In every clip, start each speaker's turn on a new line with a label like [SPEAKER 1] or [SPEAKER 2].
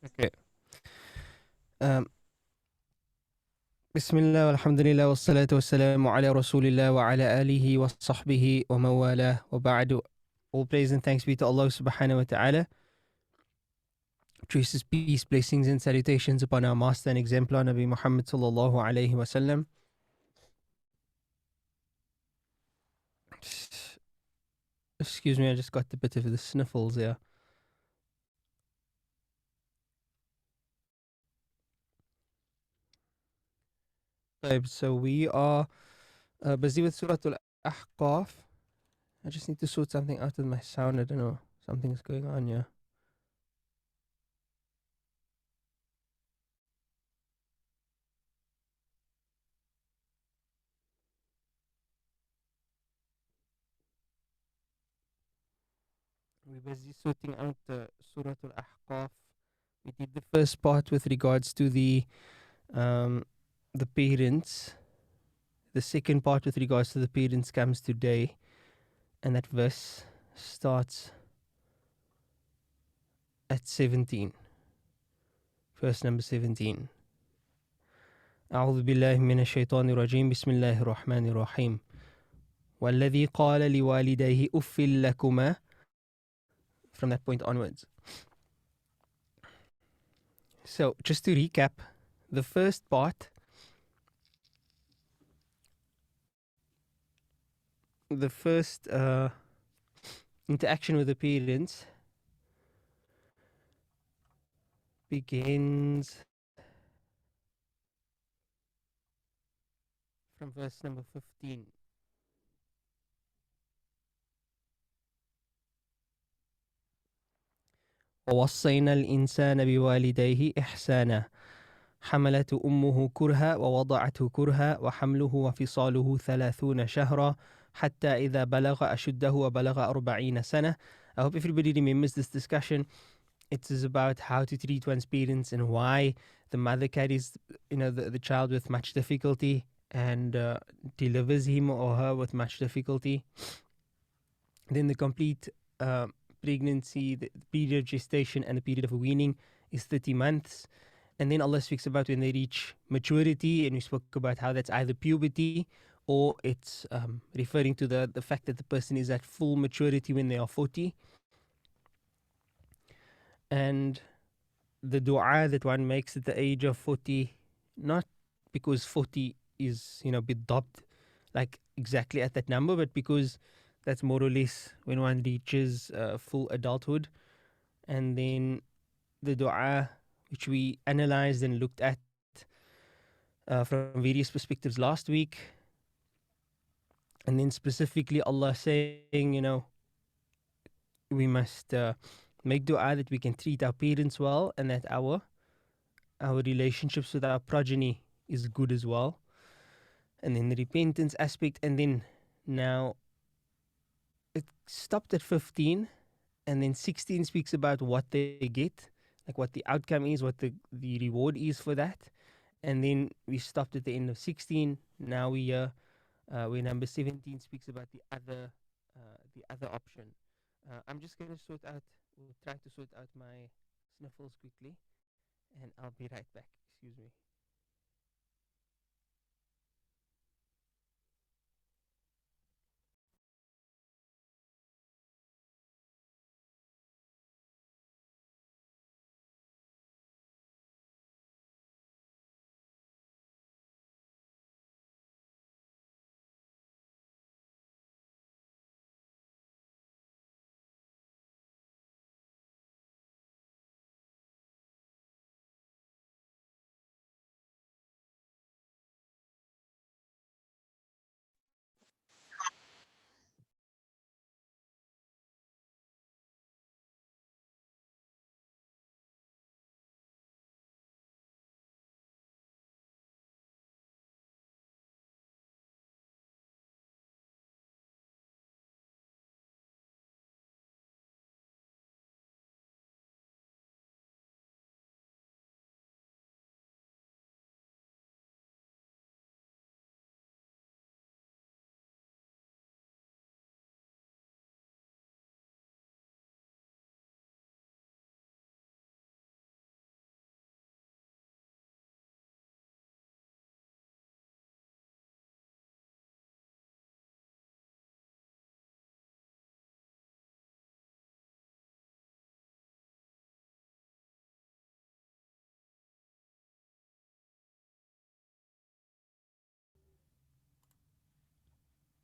[SPEAKER 1] Okay. Um, Bismillah, alhamdulillah, wassalatu wassalamu ala rasulillah wa ala alihi wa sahbihi wa mawala wa ba'du. All praise and thanks be to Allah subhanahu wa ta'ala. Chooses peace, blessings and salutations upon our master and exemplar Nabi Muhammad sallallahu alayhi wa sallam. Excuse me, I just got a bit of the sniffles here. So we are busy with Surah Al-Ahqaf. I just need to sort something out with my sound. I don't know. Something's going on here. We're busy sorting out Surah Al-Ahqaf. We did the first part with regards to um, the parents. The second part with regards to the parents comes today, and that verse starts at 17. Verse number 17. أعوذ بالله من الشيطان الرجيم بسم الله الرحمن الرحيم والذي قال لوالديه أف لكما. From that point onwards. So just to recap, the first part, the first interaction with the parents begins from verse number 15. ووصينا الإنسان بوالديه إحسانا حملته أمه كرها ووضعته كرها وحمله وفصاله 30 شهرا حتى إذا بلغ أشده وبلغ 40 سنة. I hope everybody remembers this discussion. It is about how to treat one's parents and why the mother carries, the child with much difficulty and delivers him or her with much difficulty. Then the complete pregnancy, the period of gestation, and the period of weaning is 30 months. And then Allah speaks about when they reach maturity, and we spoke about how that's either puberty or it's referring to the fact that the person is at full maturity when they are 40. And the dua that one makes at the age of 40, not because 40 is, bidabt, like exactly at that number, but because that's more or less when one reaches full adulthood. And then the dua, which we analyzed and looked at from various perspectives last week. And then specifically Allah saying, we must make dua that we can treat our parents well and that our relationships with our progeny is good as well. And then the repentance aspect. And then now it stopped at 15. And then 16 speaks about what they get, like what the outcome is, what the reward is for that. And then we stopped at the end of 16. Now we where number 17 speaks about the other option. I'm just going to try to sort out my sniffles quickly, and I'll be right back. Excuse me.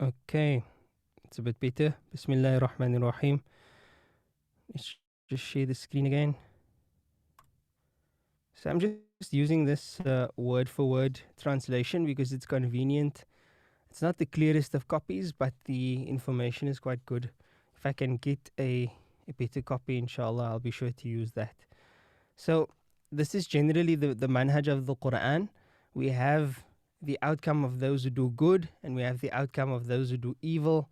[SPEAKER 1] Okay, it's a bit better. Bismillah ar-Rahman ar-Rahim. Let's just share the screen again. So I'm just using this word for word translation because it's convenient. It's not the clearest of copies, but the information is quite good. If I can get a better copy, inshallah, I'll be sure to use that. So this is generally the manhaj of the Quran. We have the outcome of those who do good, and we have the outcome of those who do evil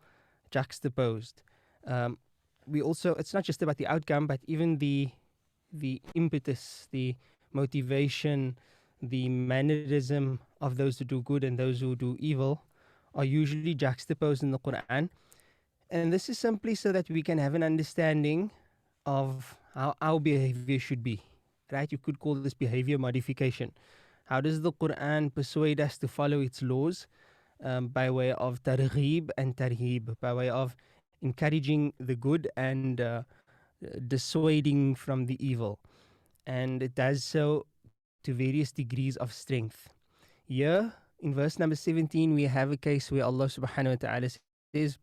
[SPEAKER 1] juxtaposed. We also, it's not just about the outcome, but even the impetus, the motivation, the mannerism of those who do good and those who do evil are usually juxtaposed in the Quran. And this is simply so that we can have an understanding of how our behavior should be. Right? You could call this behavior modification. How does the Quran persuade us to follow its laws? By way of targhib and tarhib, by way of encouraging the good and dissuading from the evil. And it does so to various degrees of strength. Here, in verse number 17, we have a case where Allah subhanahu wa ta'ala says,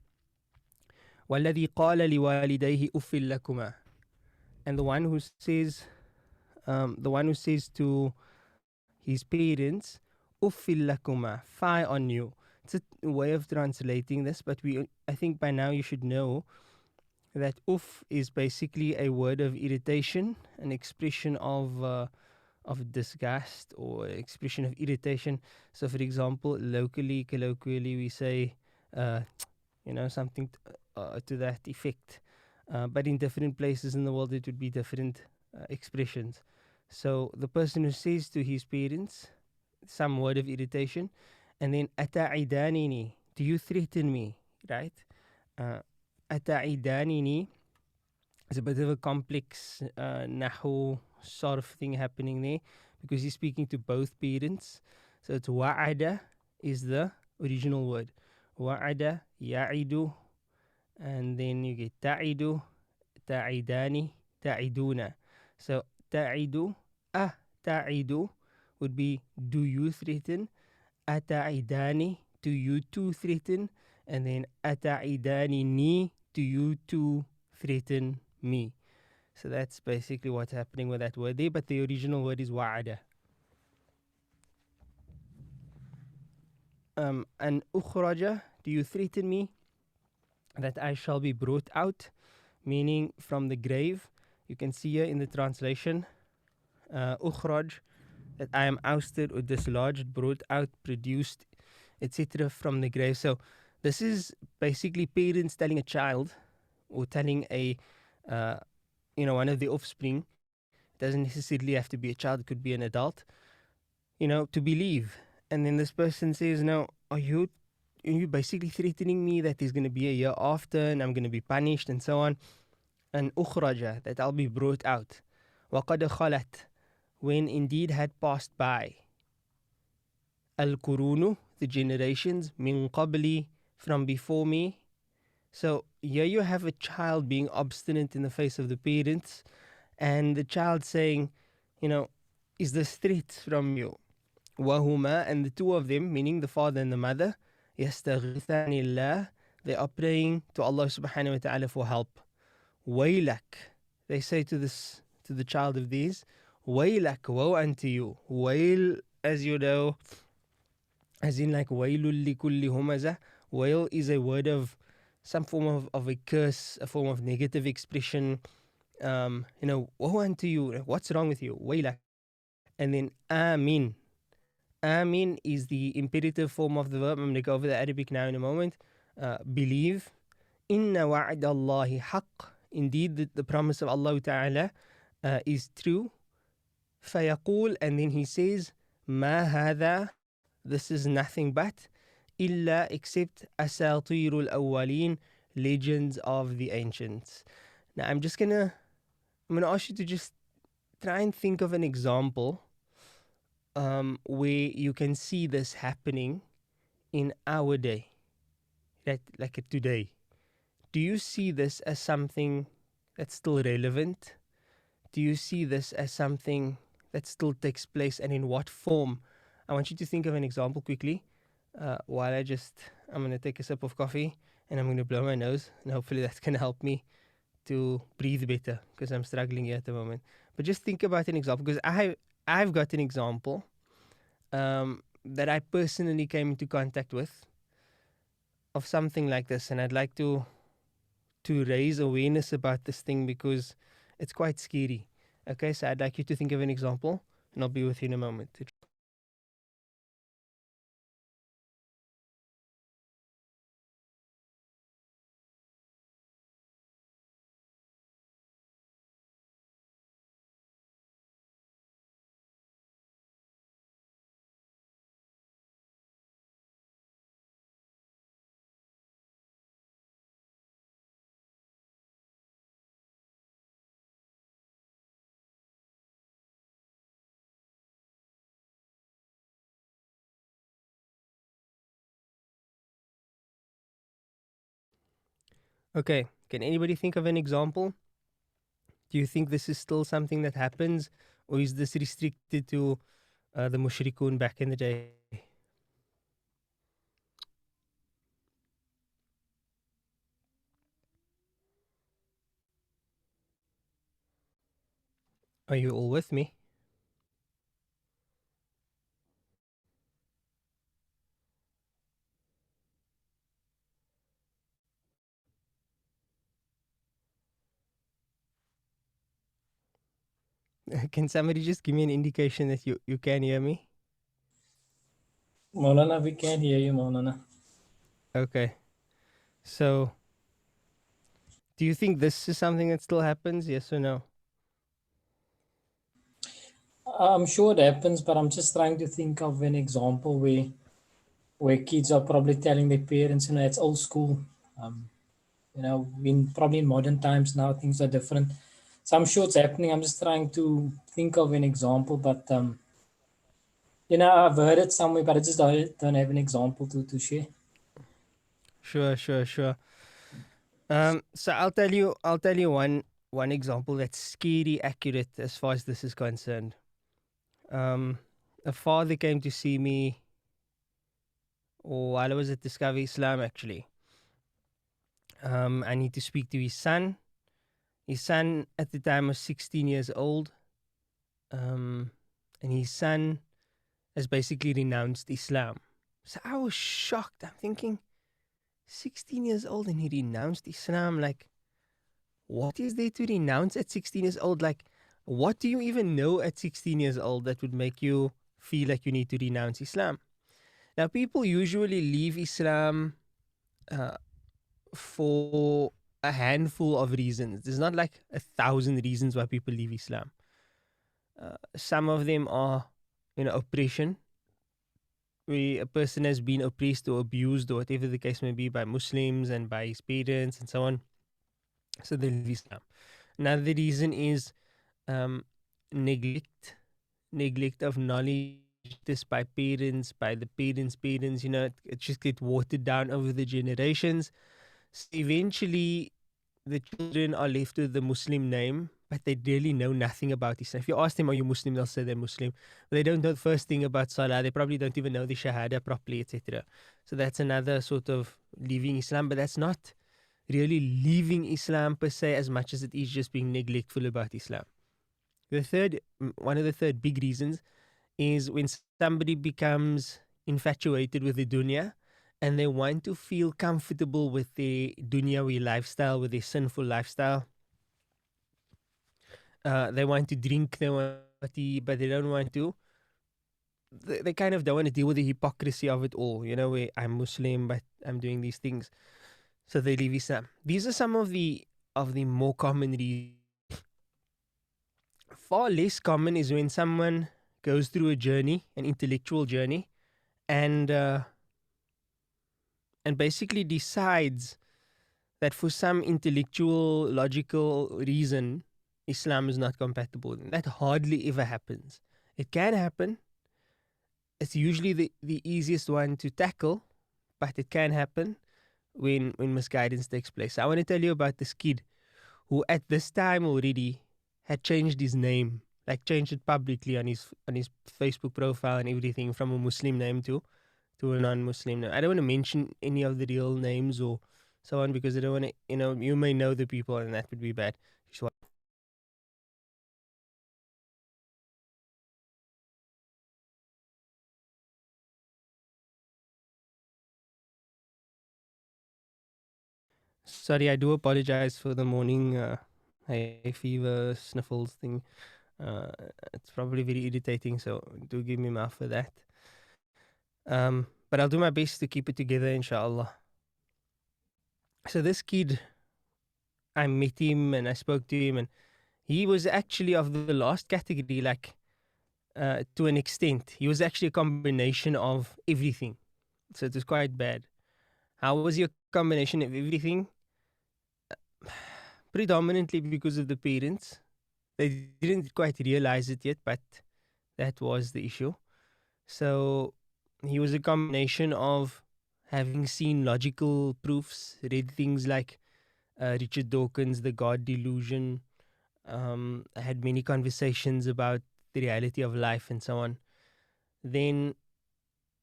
[SPEAKER 1] وَالَّذِي قَالَ لِوَالِدَيْهِ أُفِّ لَكُمَا. And the one who says to his parents, uffil lakuma, fie on you. It's a way of translating this, but I think by now you should know that uff is basically a word of irritation, an expression of disgust or expression of irritation. So, for example, colloquially, we say, something to that effect. But in different places in the world, it would be different expressions. So the person who says to his parents some word of irritation, and then ata'idanini, do you threaten me? Right? Ata'idanini is a bit of a complex nahu sort of thing happening there because he's speaking to both parents. So it's wa'ada is the original word. Wa'ada, ya'idu, and then you get ta'idu, ta'idani, ta'iduna. So ta'idu, ta'idu would be do you threaten, ata'idani, do you two threaten, and then ata'idani ni, do you two threaten me. So that's basically what's happening with that word there, but the original word is wa'ada. And ukhraja, do you threaten me that I shall be brought out, meaning from the grave. You can see here in the translation, ukhraj, that I am ousted or dislodged, brought out, produced, etc. from the grave. So this is basically parents telling a child or telling one of the offspring. It doesn't necessarily have to be a child, it could be an adult, to believe. And then this person says, no, are you basically threatening me that there's going to be a year after and I'm going to be punished and so on? And ukhraja, that I'll be brought out. وَقَدْ خَلَتْ, when indeed had passed by. Al-Qurunu, the generations, min qabli, from before me. So here you have a child being obstinate in the face of the parents, and the child saying, is this threat from you? Wahuma, and the two of them, meaning the father and the mother, yastaghithanillah, they are praying to Allah subhanahu wa ta'ala for help. Waylak, they say to the child of these, Waylak, woe unto you. Wail, as you know, as in like wailul likulli humaza. Wail is a word of some form of a curse, a form of negative expression. Woe unto you. What's wrong with you? Waylak. And then amin. Amin is the imperative form of the verb. I'm going to go over the Arabic now in a moment. Believe. Inna wa'adallahi haqq. Indeed, the promise of Allah Ta'ala is true. Fayaqul, and then he says, Ma hadha, this is nothing but, illa, except asatirul awwaleen, legends of the ancients. Now I'm gonna ask you to just try and think of an example where you can see this happening in our day, like today. Do you see this as something that's still relevant? Do you see this as something that still takes place, and in what form? I want you to think of an example quickly. I'm gonna take a sip of coffee and I'm gonna blow my nose, and hopefully that's gonna help me to breathe better because I'm struggling here at the moment. But just think about an example, because I've got an example that I personally came into contact with of something like this, and I'd like to raise awareness about this thing because it's quite scary. Okay, so I'd like you to think of an example, and I'll be with you in a moment. Okay, can anybody think of an example? Do you think this is still something that happens, or is this restricted to the mushrikun back in the day? Are you all with me? Can somebody just give me an indication that you can hear me?
[SPEAKER 2] Maulana, we can't hear you, Maulana.
[SPEAKER 1] Okay. So, do you think this is something that still happens? Yes or no?
[SPEAKER 2] I'm sure it happens, but I'm just trying to think of an example where kids are probably telling their parents, it's old school. Um, probably in modern times now things are different. So I'm sure it's happening. I'm just trying to think of an example, but I've heard it somewhere, but I just don't have an example to share.
[SPEAKER 1] Sure, sure, sure. So I'll tell you one example that's scary accurate as far as this is concerned. Um, a father came to see me while I was at Discover Islam. Actually, I need to speak to his son. His son at the time was 16 years old, and his son has basically renounced Islam. So I was shocked. I'm thinking, 16 years old and he renounced Islam. Like, what is there to renounce at 16 years old? Like, what do you even know at 16 years old that would make you feel like you need to renounce Islam? Now, people usually leave Islam uh, for a handful of reasons. There's not like 1,000 reasons why people leave Islam. Some of them are, oppression, where a person has been oppressed or abused or whatever the case may be by Muslims and by his parents and so on. So they leave Islam. Another reason is um, neglect of knowledge. This by parents, by the parents, it just get watered down over the generations. So eventually, the children are left with the Muslim name, but they really know nothing about Islam. If you ask them, are you Muslim? They'll say they're Muslim. They don't know the first thing about Salah. They probably don't even know the Shahada properly, etc. So that's another sort of leaving Islam, but that's not really leaving Islam per se as much as it is just being neglectful about Islam. One of the third big reasons is when somebody becomes infatuated with the dunya and they want to feel comfortable with their dunyawi lifestyle, with their sinful lifestyle. They want to drink, they want to party, but they don't want to. They kind of don't want to deal with the hypocrisy of it all. Where I'm Muslim, but I'm doing these things, so they leave Islam. These are some of the more common reasons. Far less common is when someone goes through a journey, an intellectual journey, and basically decides that for some intellectual, logical reason, Islam is not compatible. That hardly ever happens. It can happen. It's usually the easiest one to tackle, but it can happen when misguidance takes place. I want to tell you about this kid who at this time already had changed his name, like changed it publicly on his Facebook profile and everything, from a Muslim name to to a non-Muslim. Now, I don't want to mention any of the real names or so on because I don't want to, you may know the people and that would be bad. So, sorry, I do apologize for the morning hay fever sniffles thing. Uh, it's probably very irritating, so do give me maaf for that. But I'll do my best to keep it together, inshallah. So this kid, I met him and I spoke to him, and he was actually of the last category, like to an extent. He was actually a combination of everything. So it was quite bad. How was your combination of everything? Predominantly because of the parents. They didn't quite realize it yet, but that was the issue. So he was a combination of having seen logical proofs, read things like Richard Dawkins' The God Delusion. I had many conversations about the reality of life and so on. Then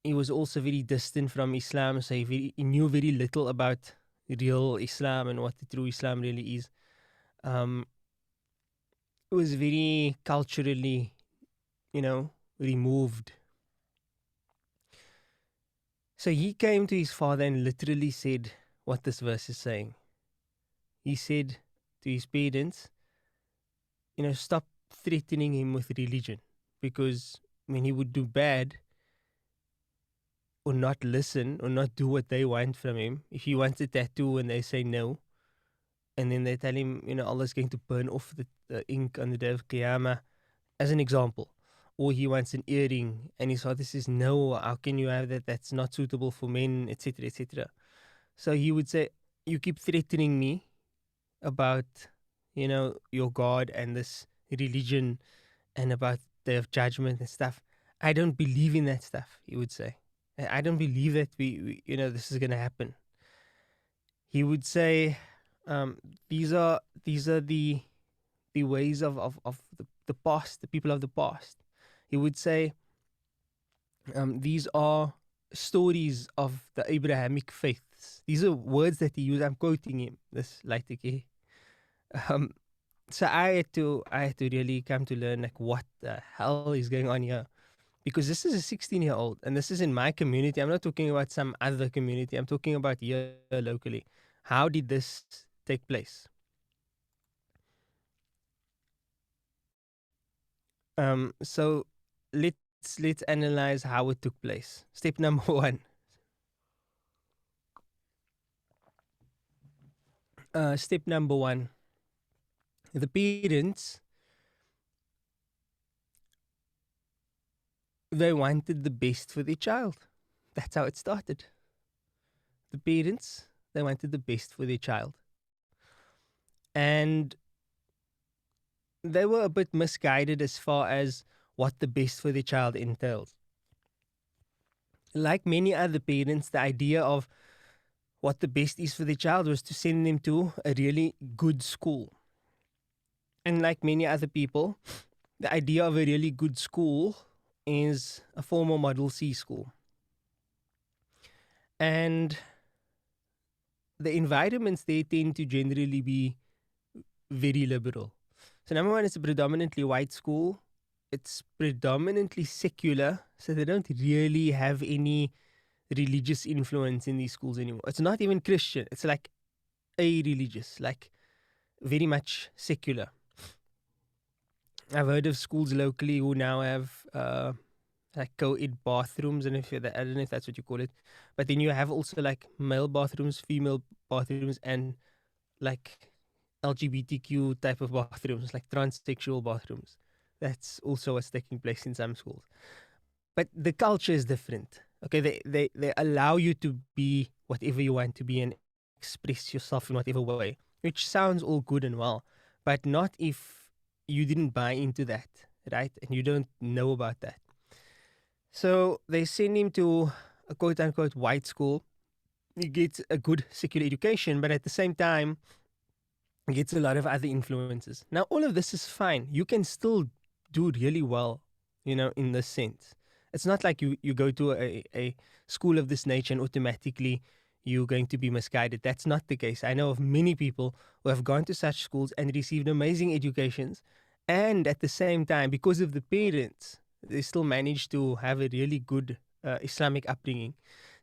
[SPEAKER 1] he was also very distant from Islam, so he knew very little about real Islam and what the true Islam really is. It was very culturally, removed. So he came to his father and literally said what this verse is saying. He said to his parents, stop threatening him with religion, because when he would do bad or not listen or not do what they want from him, if he wants a tattoo and they say no, and then they tell him, Allah's going to burn off the ink on the day of Qiyamah, as an example. Or he wants an earring and his father says, no, how can you have that? That's not suitable for men, etc., etc. So he would say, you keep threatening me about, your God and this religion and about the judgment and stuff. I don't believe in that stuff, he would say. I don't believe that this is going to happen. He would say, these are the ways of the past, the people of the past. He would say, these are stories of the Abrahamic faiths. These are words that he used. I'm quoting him, this Laitike. So I had to really come to learn, like, what the hell is going on here, because this is a 16-year-old and this is in my community. I'm not talking about some other community. I'm talking about here locally. How did this take place? So let's analyze how it took place. Step number one. Step number one. The parents, they wanted the best for their child. That's how it started. The parents, they wanted the best for their child. And they were a bit misguided as far as what the best for their child entails. Like many other parents, the idea of what the best is for their child was to send them to a really good school. And like many other people, the idea of a really good school is a formal Model C school. And the environments, they tend to generally be very liberal. So number one, it's a predominantly white school. It's predominantly secular, so they don't really have any religious influence in these schools anymore. It's not even Christian. It's like a religious, like very much secular. I've heard of schools locally who now have like co-ed bathrooms, and I don't know if that's what you call it, but then you have also like male bathrooms, female bathrooms, and like LGBTQ type of bathrooms, like transsexual bathrooms. That's also what's taking place in some schools. But the culture is different. Okay, they allow you to be whatever you want to be and express yourself in whatever way, which sounds all good and well, but not if you didn't buy into that, right? And you don't know about that. So they send him to a quote unquote white school. He gets a good secular education, but at the same time, he gets a lot of other influences. Now, all of this is fine. You can still do really well, in this sense, It's not like you go to a school of this nature and automatically you're going to be misguided. That's not the case. I know of many people who have gone to such schools and received amazing educations, and at the same time, because of the parents, they still managed to have a really good Islamic upbringing.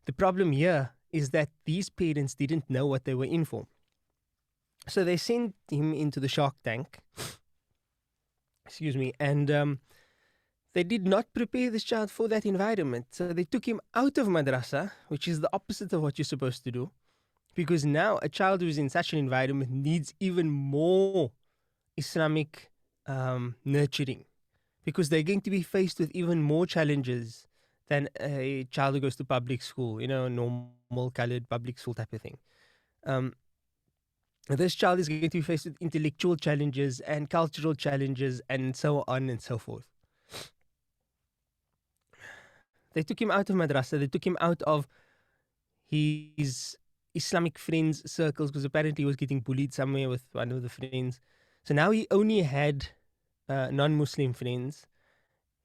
[SPEAKER 1] The problem here is that these parents didn't know what they were in for. So they sent him into the Shark Tank, excuse me, and they did not prepare this child for that environment. So they took him out of madrasa, which is the opposite of what you're supposed to do, because now a child who's in such an environment needs even more Islamic nurturing, because they're going to be faced with even more challenges than a child who goes to public school, normal colored public school type of thing. This child is going to be faced with intellectual challenges and cultural challenges and so on and so forth. They took him out of madrasa. They took him out of his Islamic friends' circles because apparently he was getting bullied somewhere with one of the friends. So now he only had non-Muslim friends.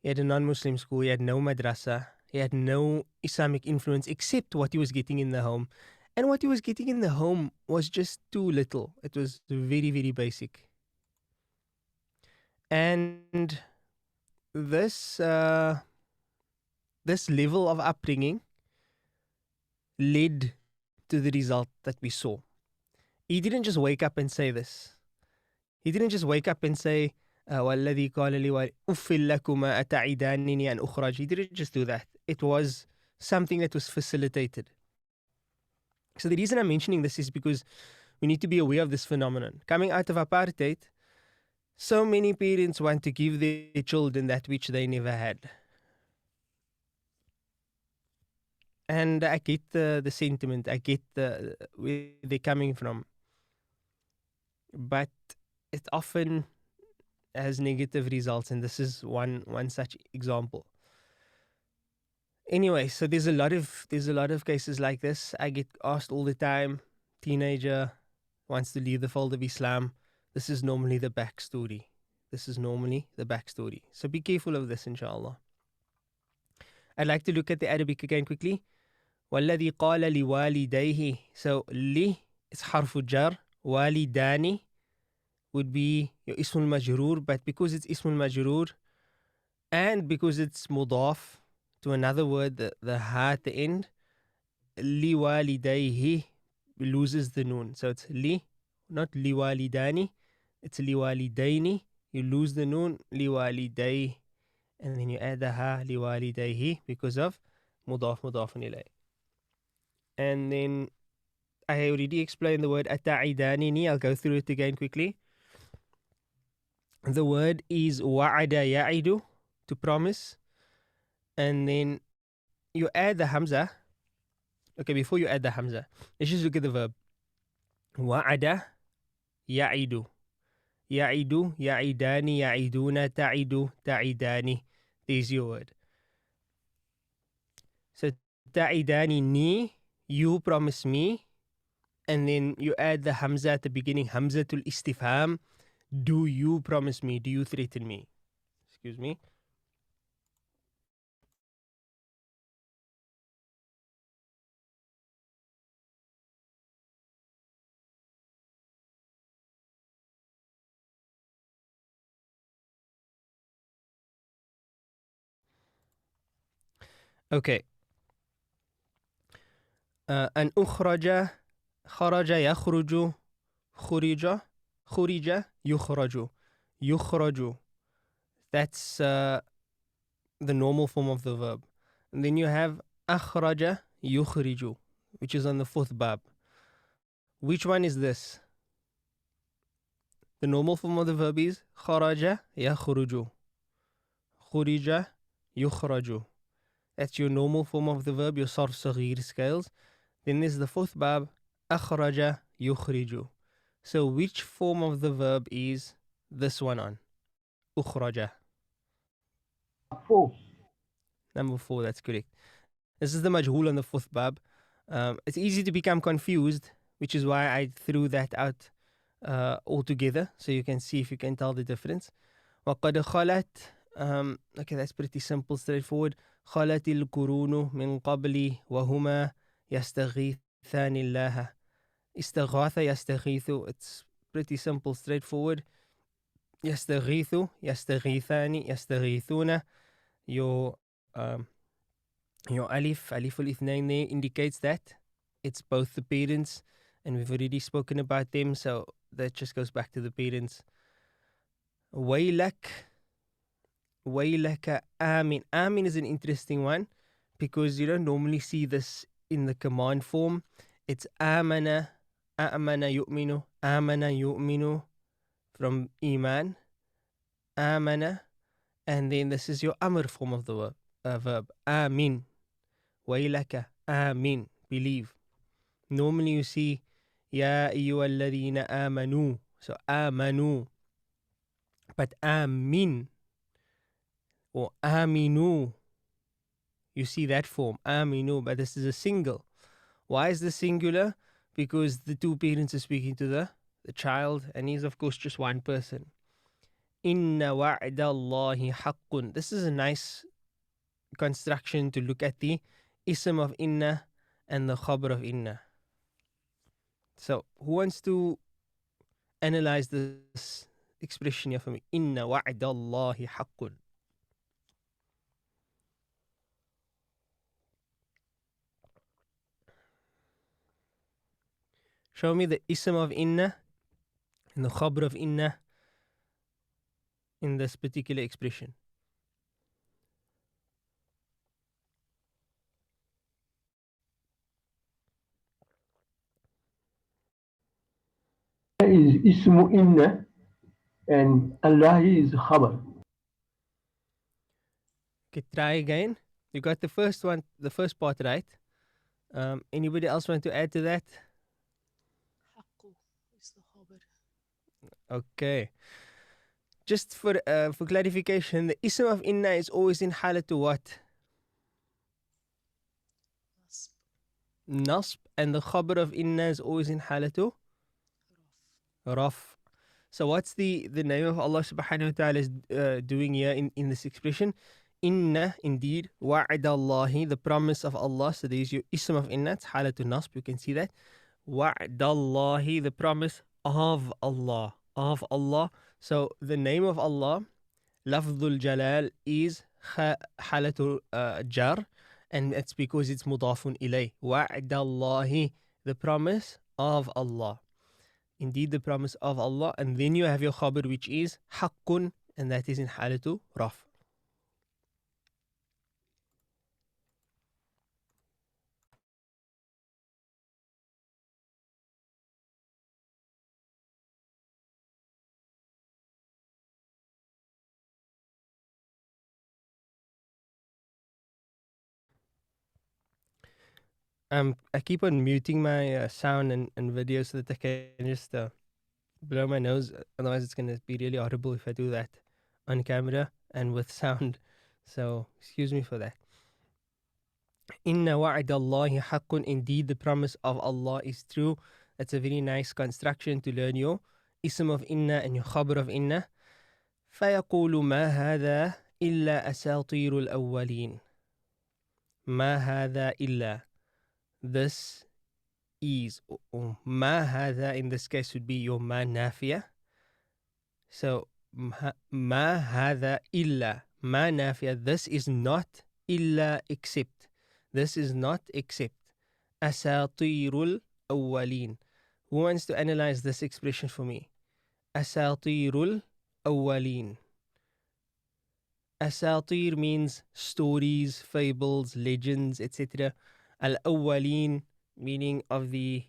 [SPEAKER 1] He had a non-Muslim school. He had no madrasa. He had no Islamic influence except what he was getting in the home. And what he was getting in the home was just too little. It was very, very basic. And this level of upbringing led to the result that we saw. He didn't just wake up and say this. He didn't just wake up and say, وَالَّذِي قَالَ لِي أُفِّلْ لَكُمَا أَتَعِدَانِنِي أَنْ أُخْرَجْ. He didn't just do that. It was something that was facilitated. So the reason I'm mentioning this is because we need to be aware of this phenomenon. Coming out of apartheid, so many parents want to give their children that which they never had. And I get the sentiment. I get where they're coming from. But it often has negative results, and this is one such example. Anyway, so there's a lot of cases like this. I get asked all the time, teenager wants to leave the fold of Islam. This is normally the backstory. So be careful of this, inshallah. I'd like to look at the Arabic again quickly. وَالَّذِي قَالَ لِوَالِدَيْهِ. So li is harfu jar. Walidani would be your ismul majroor, but because it's ismul majroor and because it's mudaf to another word, the ha at the end, li walidayhi loses the noon. So it's li, not li walidani, it's li walidaini. You lose the noon, li waliday, and then you add the ha, li walidayhi, because of mudafun ilayh. And then I already explained the word ata'idanini. I'll go through it again quickly. The word is wa'ada ya'idu, to promise. And then you add the hamza. Okay, before you add the hamza, let's just look at the verb. Wa'ada ya'idu. Ya'idu, ya'idani, ya'iduna, ta'idu, ta'idani. There's your word. So ta'idani ni, you promise me. And then you add the hamza at the beginning, hamzatul istifham. Do you promise me? Do you threaten me? Excuse me. Okay. An ukhraja, kharaja yakhruju, khurija, yukhraju. Yukhraju. That's the normal form of the verb. And then you have akhraja yukhriju, which is on the fourth bab. Which one is this? The normal form of the verb is kharaja yakhruju. Khurija yukhraju. That's your normal form of the verb, your sarf saghir scales. Then there's the fourth bab, akhraja yukhriju. So which form of the verb is this one on? Ukhraja.
[SPEAKER 2] 4.
[SPEAKER 1] Number 4, that's correct. This is the majhul on the fourth bab. It's easy to become confused, which is why I threw that out altogether, so you can see if you can tell the difference. وَقَدْ خَلَتْ. Okay, that's pretty simple, straightforward. خلت القرون من قبلي وهما يستغيثان الله. استغاث يستغيث. It's pretty simple, straightforward. يستغيث يستغيثان يستغيثون. Your your alif al-ithnain there indicates that it's both the parents, and we've already spoken about them, so that just goes back to the parents. Waylak, waylaka amin. Amin is an interesting one because you don't normally see this in the command form. It's amana, amana yu'minu from iman, amana, and then this is your amr form of the verb, amin. Waylaka amin, believe. Normally you see ya ayyuhalladhina amanu, so amanu, but amin or aminu, you see that form, aminu, but this is a single. Why is this singular? Because the two parents are speaking to the child, and he's of course just one person. Inna wa'dallahi haqqun. This is a nice construction to look at the ism of inna and the khabar of inna. So who wants to analyze this expression here for me? Inna wa'dallahi haqqun. Show me the ism of inna and the khabar of inna in this particular expression.
[SPEAKER 3] Is ismu inna and Allah is khabar.
[SPEAKER 1] Okay, try again. You got the first one, the first part right. Anybody else want to add to that?
[SPEAKER 4] حقه is the khabar.
[SPEAKER 1] Okay. Just for clarification, the ism of inna is always in halatu what?
[SPEAKER 4] Nasb.
[SPEAKER 1] Nasb, and the khabar of inna is always in halatu raf. So what's the name of Allah subhanahu wa ta'ala is doing here in this expression? Inna, indeed, wa'adallahi, the promise of Allah. So there's your ism of inna, it's halatu nasb, you can see that. Wa'adallahi, the promise of Allah. Of Allah. So the name of Allah, lafdhul jalal, is halatu jar, and it's because it's mudafun ilay. Wa'adallahi, the promise of Allah. Indeed, the promise of Allah. And then you have your khabar, which is haqqun, and that is in halatu raf. I keep on muting my sound and video so that I can just blow my nose. Otherwise, it's going to be really horrible if I do that on camera and with sound. So, excuse me for that. Inna wa'adallahi haqqun. Indeed, the promise of Allah is true. That's a very nice construction to learn your ism of inna and your khabar of inna. فَيَقُولُ مَا هَذَا إِلَّا أَسَاطِيرُ الْأَوَّلِينَ. مَا هَذَا إِلَّا. This is, ma hadha in this case would be your ma nafiya. So ma hadha illa, ma nafiya, this is not, illa except, this is not except. Asatirul awwaleen. Who wants to analyze this expression for me? Asatirul awwaleen. Asatir means stories, fables, legends, etc. Al-awwaleen, meaning of the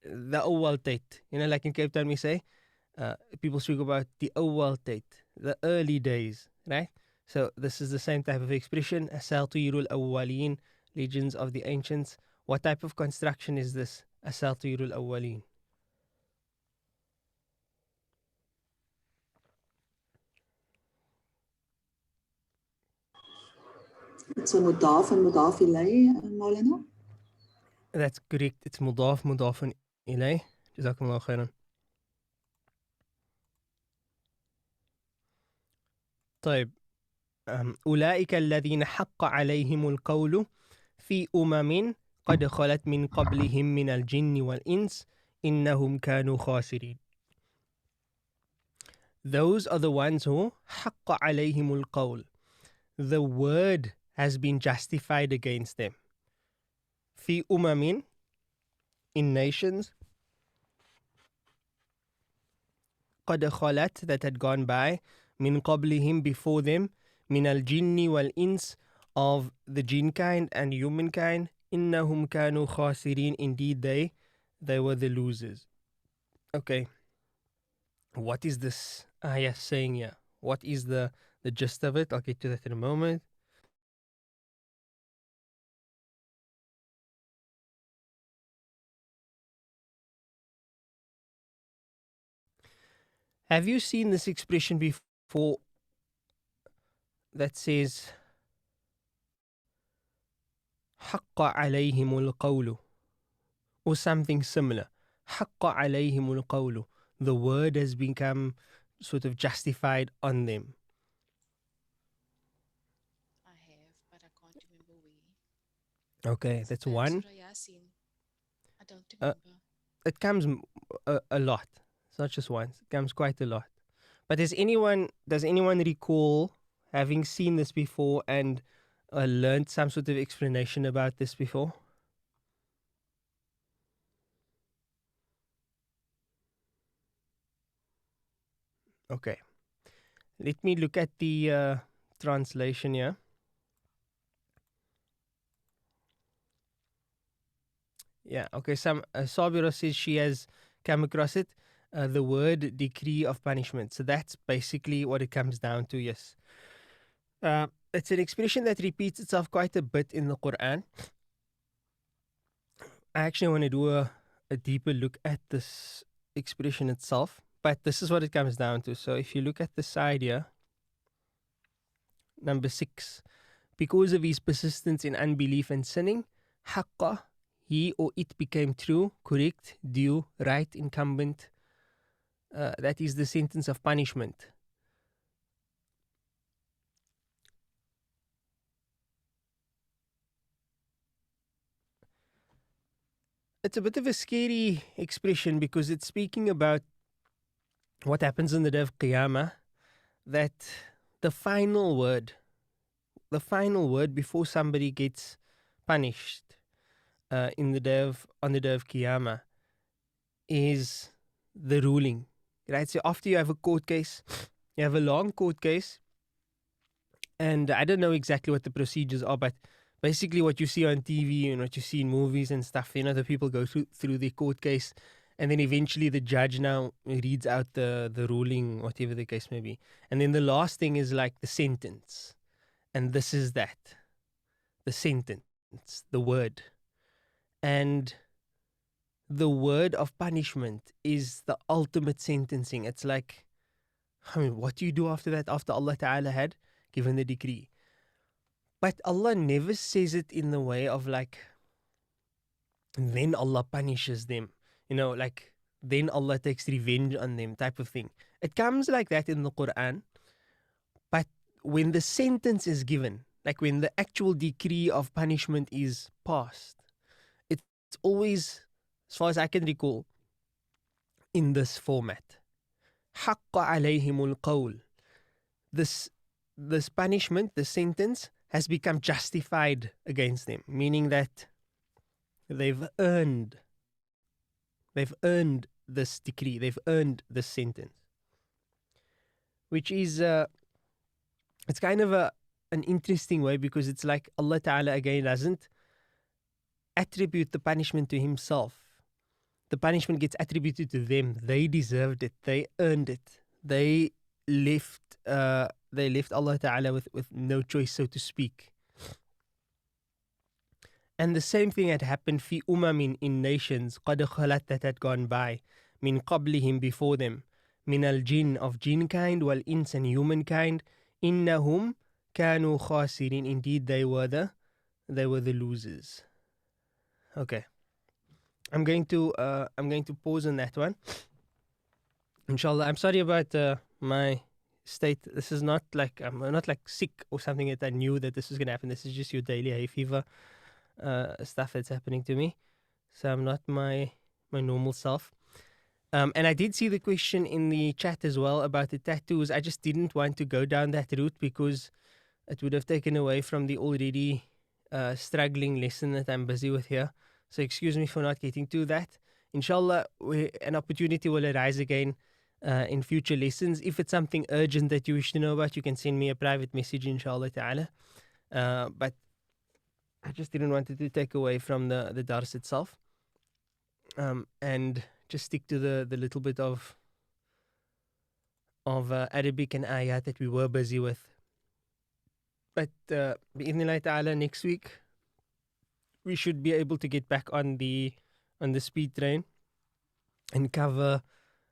[SPEAKER 1] awwal tate. You know, like in Cape Town we say, people speak about the awwal tate, the early days, right? So this is the same type of expression, asatirul awwaleen, legends of the ancients. What type of construction is this, asatirul awwaleen?
[SPEAKER 5] It's a mudaf and mudaf ilay, Maulana.
[SPEAKER 1] That's correct. It's mudafun ilay. Jazakumullah khairan. طيب. أولئك الذين حق عليهم القول في قد خلت من قبلهم من الجن والإنس إنهم كانوا خاسرين. Those are the ones who حق عليهم القول. The word has been justified against them. في in nations قد خلت that had gone by من قبلهم before them من الجن والإنس of the jinn kind and humankind إنهم كانوا خاسرين. Indeed they were the losers. Okay, what is this ayah saying here? What is the gist of it? I'll get to that in a moment. Have you seen this expression before that says حق عليهم القول or something similar? حق عليهم القول. The word has become sort of justified on them.
[SPEAKER 4] I have, but I can't remember where.
[SPEAKER 1] Okay,
[SPEAKER 4] Is
[SPEAKER 1] that's
[SPEAKER 4] it
[SPEAKER 1] one.
[SPEAKER 4] Surah Yasin? I don't remember.
[SPEAKER 1] It comes a lot. It's not just once. It comes quite a lot. But does anyone recall having seen this before and learned some sort of explanation about this before? Okay. Let me look at the translation here. Yeah, okay. Sabira says she has come across it. The word decree of punishment. So that's basically what it comes down to, yes. It's an expression that repeats itself quite a bit in the Quran. I actually want to do a deeper look at this expression itself, but this is what it comes down to. So if you look at the side here, number 6, because of his persistence in unbelief and sinning, haqqa, he or it became true, correct, due, right, incumbent. That is the sentence of punishment. It's a bit of a scary expression because it's speaking about what happens in the day of Qiyamah, that the final word before somebody gets punished on the day of Qiyamah is the ruling, right? So after you have a court case, you have a long court case, and I don't know exactly what the procedures are, but basically what you see on TV and what you see in movies and stuff, the people go through the court case, and then eventually the judge now reads out the ruling, whatever the case may be. And then the last thing is like the sentence. And this is that. The sentence, the word. And the word of punishment is the ultimate sentencing. It's like, what do you do after that? After Allah Ta'ala had given the decree. But Allah never says it in the way of like, then Allah punishes them. Like, then Allah takes revenge on them type of thing. It comes like that in the Quran. But when the sentence is given, like when the actual decree of punishment is passed, it's always, as far as I can recall, in this format. حَقَّ عَلَيْهِمُ الْقَوْلِ. This punishment, the sentence, has become justified against them, meaning that they've earned this decree, they've earned this sentence, which is it's kind of an interesting way, because it's like Allah Ta'ala again doesn't attribute the punishment to himself. The punishment gets attributed to them. They deserved it. They earned it. They left Allah Ta'ala with no choice, so to speak. And the same thing had happened fi umamin, in nations, qad khalat, that had gone by, min qablihim, before them, min al jinn, of jinn kind, wal ins, and humankind, innahum kanu khasirin, indeed they were the losers. Okay, I'm going to pause on that one, inshallah. I'm sorry about my state. This is not like I'm not like sick or something that I knew that this was gonna happen. This is just your daily hay fever stuff that's happening to me. So I'm not my normal self. And I did see the question in the chat as well about the tattoos. I just didn't want to go down that route because it would have taken away from the already struggling lesson that I'm busy with here. So excuse me for not getting to that. Inshallah, an opportunity will arise again in future lessons. If it's something urgent that you wish to know about, you can send me a private message, inshallah ta'ala. But I just didn't want it to take away from the dars itself. And just stick to the little bit of Arabic and ayat that we were busy with. But bi'idhnillah ta'ala, next week we should be able to get back on the speed train and cover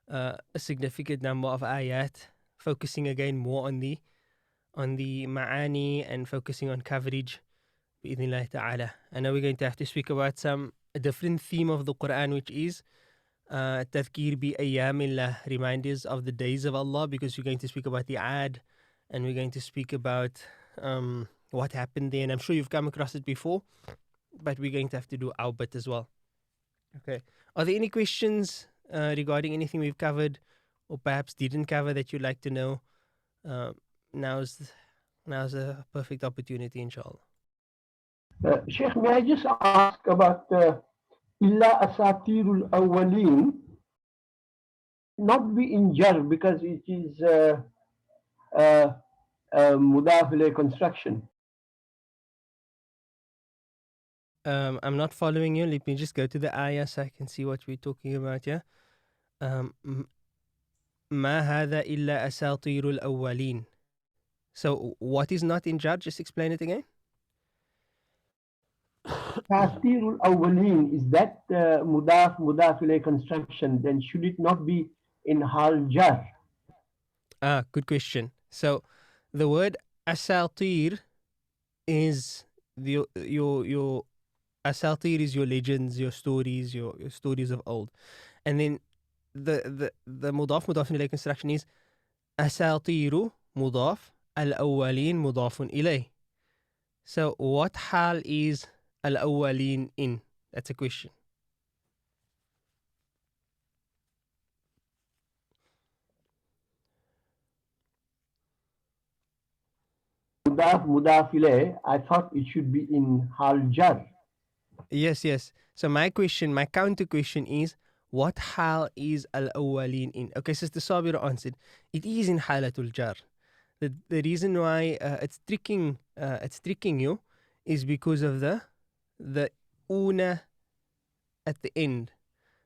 [SPEAKER 1] a significant number of ayat, focusing again more on the ma'ani and focusing on coverage bi'idhnillah ta'ala. I know we're going to have to speak about a different theme of the Quran, which is tadhkir bi ayyamillah, reminders of the days of Allah, because we're going to speak about the Ad and we're going to speak about what happened there. And I'm sure you've come across it before, but we're going to have to do our bit as well. Okay. Are there any questions regarding anything we've covered or perhaps didn't cover that you'd like to know? Now's a perfect opportunity, inshallah.
[SPEAKER 3] Sheikh, may I just ask about Illa Asatirul Awwaleen, not be in jar because it is mudaf ilayh construction.
[SPEAKER 1] I'm not following you. Let me just go to the ayah so I can see what we're talking about here. ما هذا إلا أساطير الأولين. So what is not in jar? Just explain it again.
[SPEAKER 3] Asatirul Awwaleen, is that mudaf ilayh construction? Then should it not be in hal jar?
[SPEAKER 1] Good question. So the word asatir is your asatir is your legends, your stories, your stories of old. And then the mudaf ilayh construction is asatiru mudaf, al-awwalin mudafun ilayh. So what hal is al-awwalin in? That's a question.
[SPEAKER 3] Mudaf ilayh, I thought it should be in hal jar.
[SPEAKER 1] Yes. So my counter question is, what hal is al-awwalin in? Okay, Sister Sabira answered, it is in halatul jar. The reason why it's tricking you is because of the una at the end.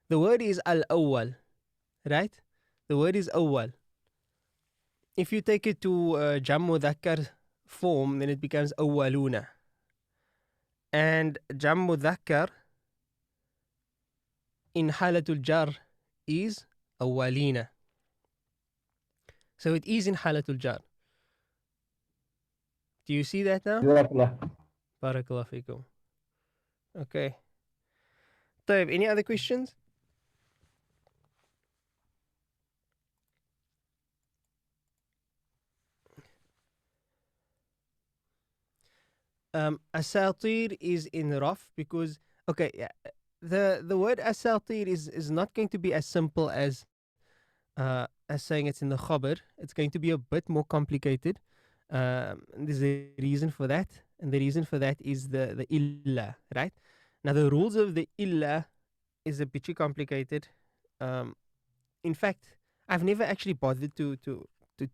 [SPEAKER 1] The word is al-awwal, right? The word is awwal. If you take it to jam mudhakkar form, then it becomes awwaluna. And jam mudhakkar in halatul jar is awwalina. So it is in halatul jar. Do you see that now? Barakallah fikum. Okay. طيب, any other questions? Asatir is in Raf because, okay, yeah, the word asatir is not going to be as simple as saying it's in the khabar. It's going to be a bit more complicated. There's a reason for that, and the reason for that is the illa, right? Now the rules of the illa is a bit too complicated. In fact, I've never actually bothered to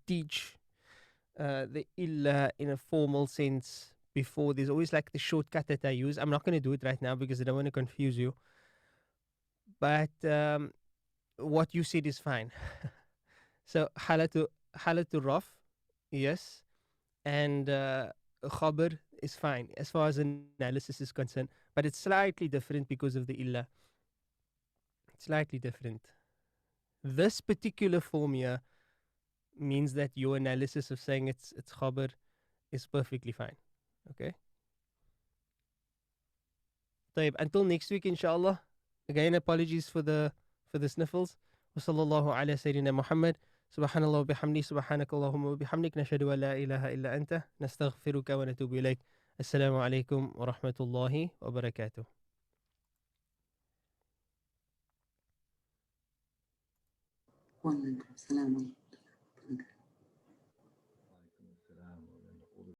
[SPEAKER 1] teach the illa in a formal sense before. There's always like the shortcut that I use. I'm not going to do it right now because I don't want to confuse you. But what you said is fine. So halatu raf, yes, and khabar is fine as far as analysis is concerned. But it's slightly different because of the illa. Slightly different. This particular form here means that your analysis of saying it's khabar is perfectly fine. Okay. طيب, until next week, inshallah. Again, apologies for the sniffles. وصلى الله على سيدنا محمد. سبحان الله وبحمده سبحانك اللهم وبحمدك نشهد أن لا إله إلا أنت نستغفرك ونتوب إليك. السلام عليكم ورحمة الله وبركاته.
[SPEAKER 5] وعليكم السلام.